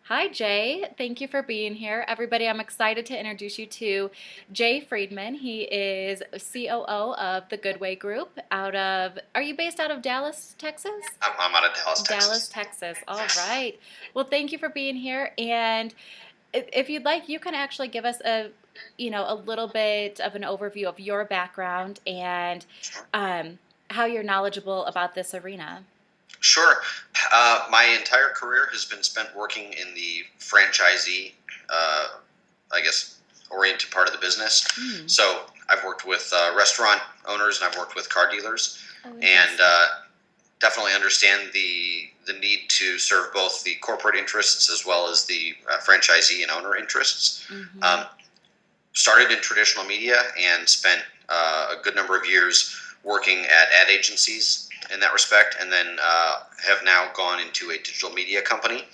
Hi, Jay. Thank you for being here. Everybody, I'm excited to introduce you to Jay-Friedman. He is COO of the Goodway Group are you based out of Dallas, Texas? I'm out of Dallas, Dallas, Texas. Texas. All right. Well, thank you for being here. And if you'd like, you can actually give us a little bit of an overview of your background and Sure. um, how you're knowledgeable about this arena. Sure. My entire career has been spent working in the franchisee, uh, I guess, oriented part of the business. Hmm. So I've worked with restaurant owners and I've worked with car dealers, Oh, and interesting. definitely understand the need to serve both the corporate interests as well as the franchisee and owner interests. Mm-hmm. Um, Started in traditional media and spent a good number of years working at ad agencies in that respect, and then have now gone into a digital media company.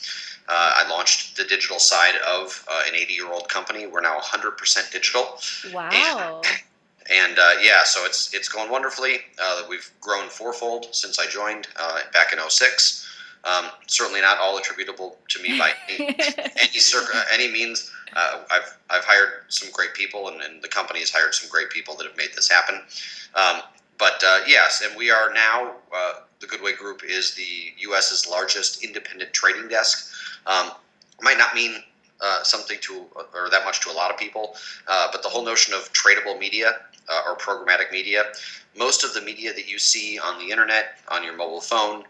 I launched the digital side of an 80-year-old company. We're now 100% digital, and Wow. yeah, so it's going wonderfully. We've grown fourfold since I joined back in '06. Certainly not all attributable to me by any means. I've hired some great people, and the company has hired some great people that have made this happen. But yes, and we are now the Goodway Group is the U.S.'s largest independent trading desk. Might not mean something to or that much to a lot of people, but the whole notion of tradable media or programmatic media, most of the media that you see on the internet, on your mobile phone,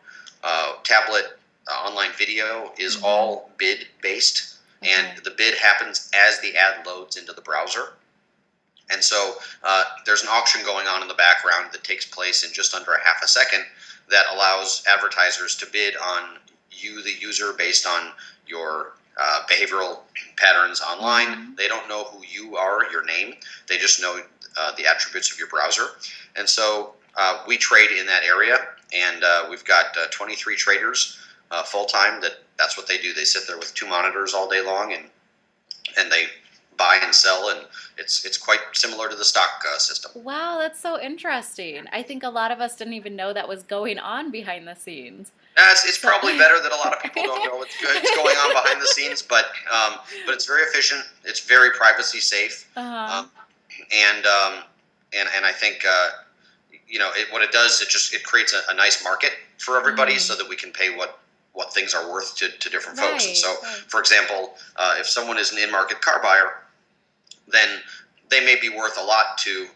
tablet, online video is Mm-hmm. all bid based, and Okay. the bid happens as the ad loads into the browser. And so there's an auction going on in the background that takes place in just under a half a second that allows advertisers to bid on you, the user, based on your behavioral patterns online. Mm-hmm. They don't know who you are, your name. They just know the attributes of your browser. And so we trade in that area, and we've got 23 traders full time. That's what they do. They sit there with two monitors all day long, and they buy and sell, and it's quite similar to the stock system. Wow, that's so interesting. I think a lot of us didn't even know that was going on behind the scenes. It's So, probably better that a lot of people don't know what's good. It's going on behind the scenes, but it's very efficient. It's very privacy safe, uh-huh. um, and and I think what it does, it creates a nice market for everybody Mm-hmm. so that we can pay what things are worth to different folks. And Right, so, right. for example, if someone is an in-market car buyer, then they may be worth a lot to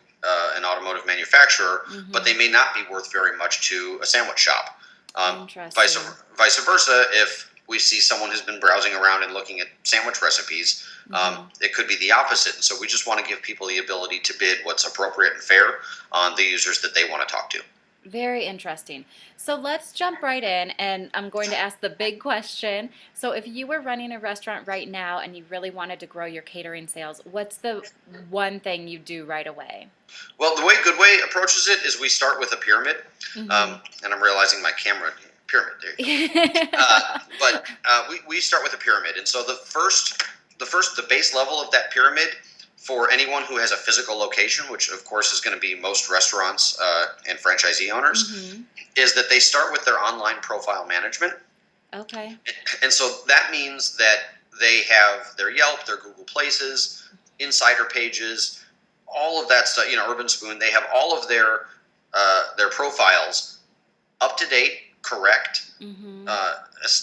an automotive manufacturer, but Mm-hmm. they may not be worth very much to a sandwich shop. Um, vice, Interesting. vice versa, if we see someone who's been browsing around and looking at sandwich recipes, Mm-hmm. it could be the opposite. And so we just want to give people the ability to bid what's appropriate and fair on the users that they want to talk to. Very interesting. So let's jump right in, and I'm going to ask the big question. So, if you were running a restaurant right now and you really wanted to grow your catering sales, what's the one thing you do right away? Well, the way Goodway approaches it is we start with a pyramid, Mm-hmm. and I'm realizing my camera pyramid. There you go. But we start with a pyramid, and so the base level of that pyramid for anyone who has a physical location, which of course is going to be most restaurants and franchisee owners, Mm-hmm. is that they start with their online profile management, Okay. and so that means that they have their Yelp, their Google Places, insider pages, all of that stuff. Urban Spoon. They have all of their profiles up to date, correct, Mm-hmm. uh,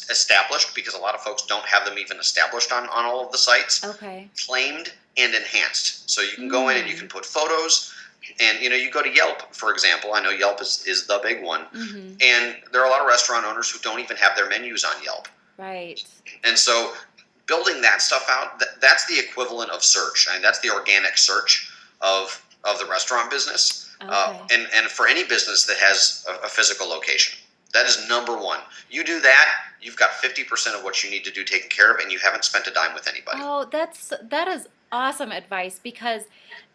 established, because a lot of folks don't have them even established on all of the sites, Okay. claimed and enhanced. So you can go in and you Mm. can put photos, and you go to Yelp, for example. I know Yelp is the big one, Mm-hmm. and there are a lot of restaurant owners who don't even have their menus on Yelp, Right. and so building that stuff out, that's the equivalent of search, and that's the organic search of the restaurant business, Okay. and for any business that has a physical location. That is number one. You do that, you've got 50% of what you need to do taken care of, and you haven't spent a dime with anybody. Oh, that is awesome advice because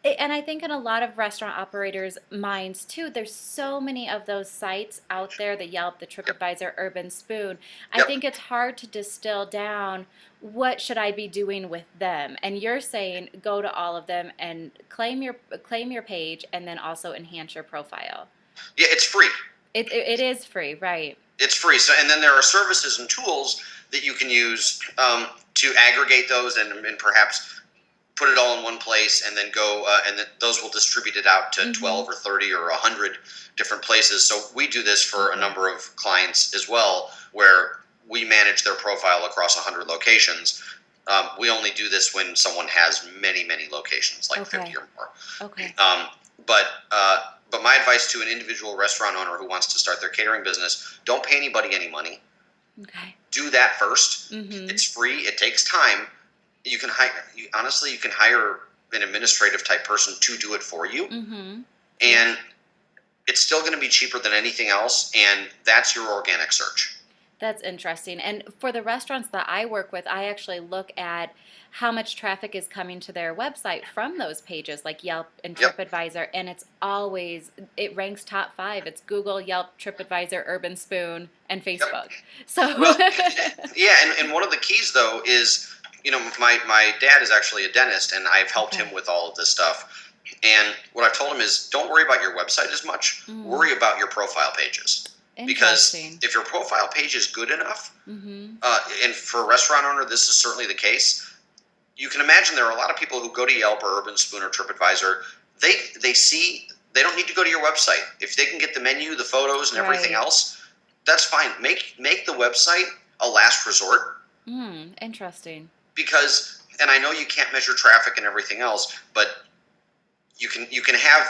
and I think in a lot of restaurant operators' minds too, there's so many of those sites out there, the Yelp, the Yep. TripAdvisor, Urban Spoon. I Yep. think it's hard to distill down what should I be doing with them. And you're saying go to all of them and claim your page and then also enhance your profile. Yeah, it's free. It is free, right? It's free. So, and then there are services and tools that you can use to aggregate those and perhaps put it all in one place, and then go and those will distribute it out to 12 or 30 or 100 different places. So we do this for a number of clients as well, where we manage their profile across 100 locations. We only do this when someone has many locations, like 50 or more. Okay. But my advice to an individual restaurant owner who wants to start their catering business: don't pay anybody any money. Okay. Do that first. It's free. It takes time. You can hire an administrative type person to do it for you, and it's still going to be cheaper than anything else. And that's your organic search. That's interesting. And for the restaurants that I work with, I actually look at how much traffic is coming to their website from those pages like Yelp and TripAdvisor, and it ranks top 5. It's Google, Yelp, TripAdvisor, Urban Spoon, and Facebook. So and one of the keys though is, my dad is actually a dentist, and I've helped him with all of this stuff. And what I've told him is, don't worry about your website as much. Worry about your profile pages. Because if your profile page is good enough, and for a restaurant owner, this is certainly the case. You can imagine there are a lot of people who go to Yelp or Urban Spoon or TripAdvisor. They don't need to go to your website. If they can get the menu, the photos, and everything else, that's fine. Make the website a last resort. Interesting. Because, and I know you can't measure traffic and everything else, but you can have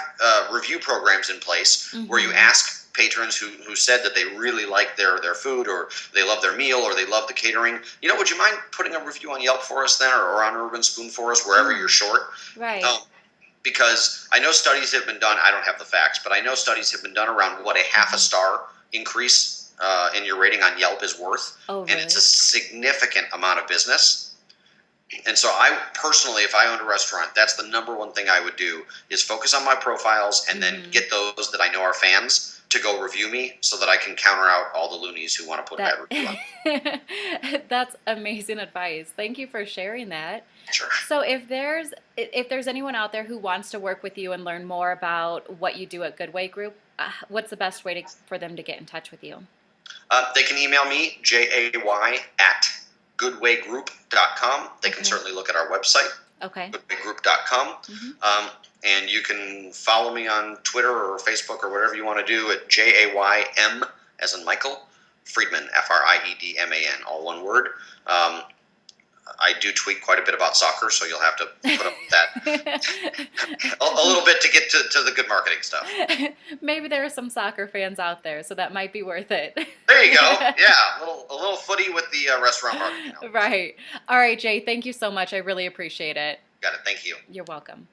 review programs in place where you ask patrons who said that they really like their food, or they love their meal, or they love the catering. Would you mind putting a review on Yelp for us then, or on Urban Spoon for us, wherever you're short? Right. Because I know studies have been done. I don't have the facts, but I know studies have been done around what a half a star increase in your rating on Yelp is worth. Oh, really? And it's a significant amount of business. And so I personally, if I owned a restaurant, that's the number one thing I would do, is focus on my profiles, and then get those that I know are fans to go review me, so that I can counter out all the loonies who want to put a bad review on. That's amazing advice. Thank you for sharing that. Sure. So if there's anyone out there who wants to work with you and learn more about what you do at Goodway Group, what's the best way for them to get in touch with you? They can email me, jay@goodwaygroup.com. They can certainly look at our website, goodwaygroup.com. And you can follow me on Twitter or Facebook or whatever you want to do at JAYM, as in Michael, Friedman, Friedman, all one word. I do tweet quite a bit about soccer, so you'll have to put up with that a little bit to get to the good marketing stuff. Maybe there are some soccer fans out there, so that might be worth it. There you go. Yeah, a little footy with the restaurant marketing. Right. All right, Jay, thank you so much. I really appreciate it. Got it. Thank you. You're welcome.